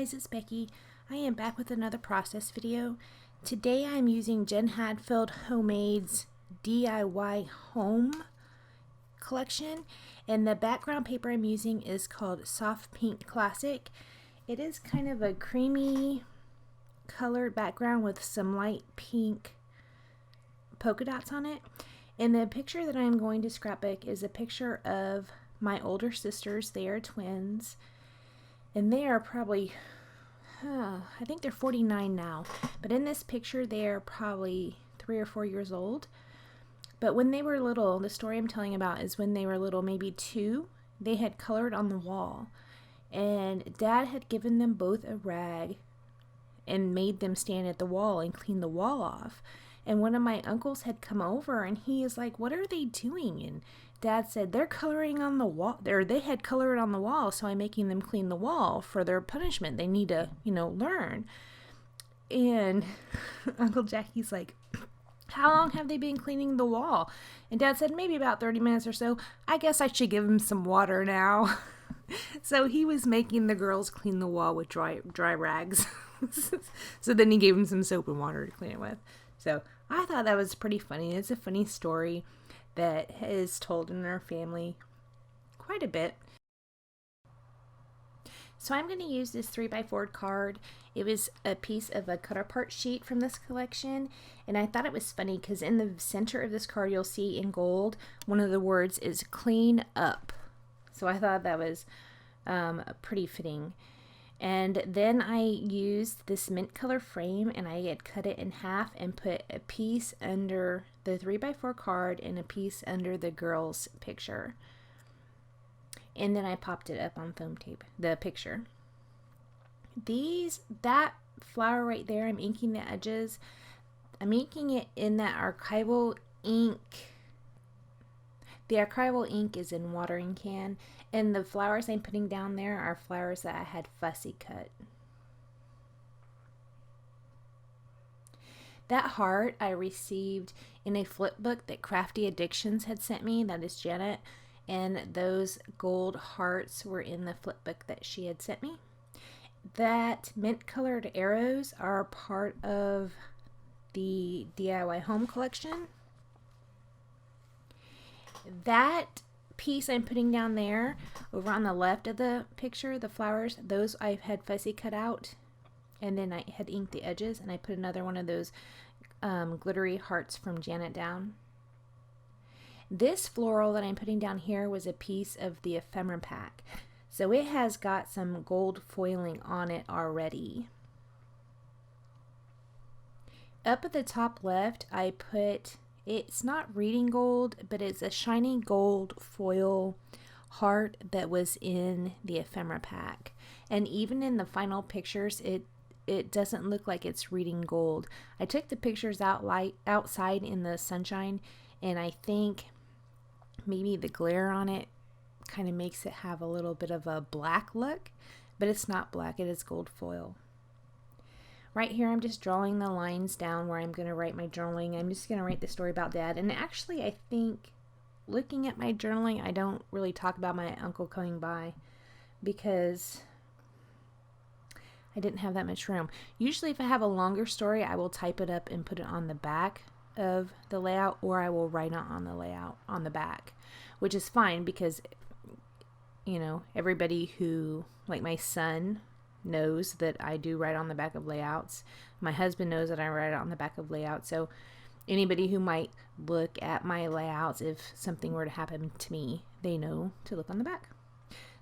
guys, it's Becky. I am back with another process video. Today I'm using Jen Hadfield Homemade's DIY Home collection, and the background paper I'm using is called Soft Pink Classic. It is kind of a creamy colored background with some light pink polka dots on it. And the picture that I'm going to scrapbook is a picture of my older sisters. They are twins, and they are probably, I think they're 49 now, but in this picture they are probably 3 or 4 years old. But when they were little, the story I'm telling about is when they were little, maybe 2, they had colored on the wall, and Dad had given them both a rag and made them stand at the wall and clean the wall off. And one of my uncles had come over, and he is like, "What are they doing?" And Dad said, "They're coloring on the wall. They had colored on the wall, so I'm making them clean the wall for their punishment. They need to, learn." And Uncle Jackie's like, "How long have they been cleaning the wall?" And Dad said, "Maybe about 30 minutes or so. I guess I should give them some water now." So he was making the girls clean the wall with dry rags. So then he gave them some soap and water to clean it with. So I thought that was pretty funny. It's a funny story that is told in our family quite a bit. So I'm going to use this 3x4 card. It was a piece of a cut apart sheet from this collection, and I thought it was funny because in the center of this card you'll see in gold one of the words is clean up. So I thought that was pretty fitting. And then I used this mint color frame, and I had cut it in half and put a piece under the 3x4 card and a piece under the girl's picture. And then I popped it up on foam tape, the picture. That flower right there, I'm inking the edges. I'm inking it in that archival ink. The archival ink is in watering can, and the flowers I'm putting down there are flowers that I had fussy cut. That heart I received in a flip book that Crafty Addictions had sent me. That is Janet, and those gold hearts were in the flip book that she had sent me. That mint colored arrows are part of the DIY Home collection. That piece I'm putting down there over on the left of the picture, the flowers, those I've had fussy cut out, and then I had inked the edges, and I put another one of those glittery hearts from Janet down. This floral that I'm putting down here was a piece of the ephemera pack, so it has got some gold foiling on it already. Up at the top left I put, it's not reading gold, but it's a shiny gold foil heart that was in the ephemera pack. And even in the final pictures, it doesn't look like it's reading gold. I took the pictures outside in the sunshine, and I think maybe the glare on it kind of makes it have a little bit of a black look, but it's not black, it is gold foil. Right here I'm just drawing the lines down where I'm going to write my journaling. I'm just going to write the story about Dad. And actually I think looking at my journaling, I don't really talk about my uncle coming by because I didn't have that much room. Usually if I have a longer story, I will type it up and put it on the back of the layout, or I will write it on the layout on the back, which is fine because, everybody who, like my son, knows that I do write on the back of layouts. My husband knows that I write on the back of layouts. So anybody who might look at my layouts, if something were to happen to me, they know to look on the back.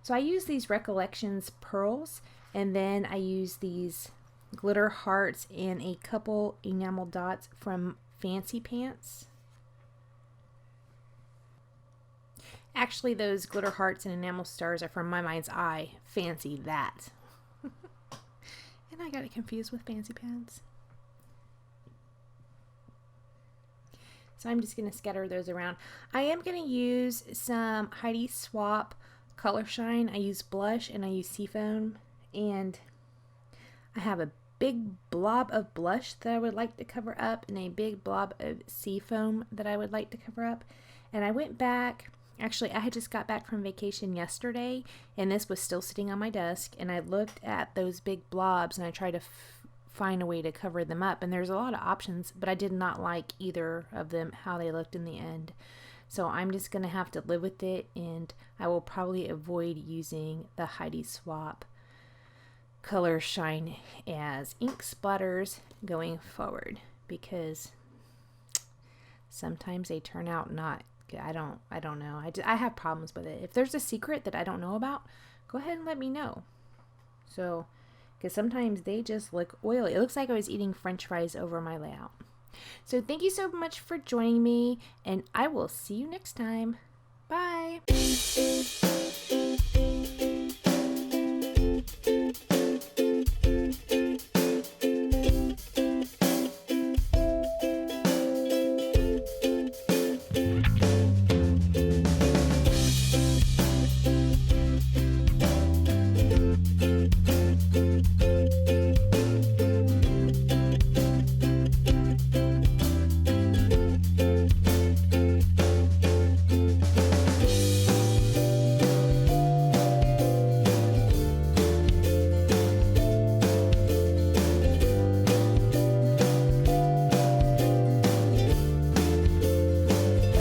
So I use these Recollections pearls, and then I use these glitter hearts and a couple enamel dots from Fancy Pants. Actually, those glitter hearts and enamel stars are from My Mind's Eye. Fancy that. And I got it confused with Fancy Pants. So I'm just going to scatter those around. I am going to use some Heidi Swapp Color Shine. I use blush and I use seafoam. And I have a big blob of blush that I would like to cover up and a big blob of seafoam that I would like to cover up. And I went back Actually, I had just got back from vacation yesterday, and this was still sitting on my desk, and I looked at those big blobs, and I tried to find a way to cover them up, and there's a lot of options, but I did not like either of them, how they looked in the end. So I'm just going to have to live with it, and I will probably avoid using the Heidi Swapp Color Shine as ink splatters going forward, because sometimes they turn out not good. I don't know. I have problems with it. If there's a secret that I don't know about, go ahead and let me know. So, because sometimes they just look oily. It looks like I was eating French fries over my layout. So thank you so much for joining me, and I will see you next time. Bye.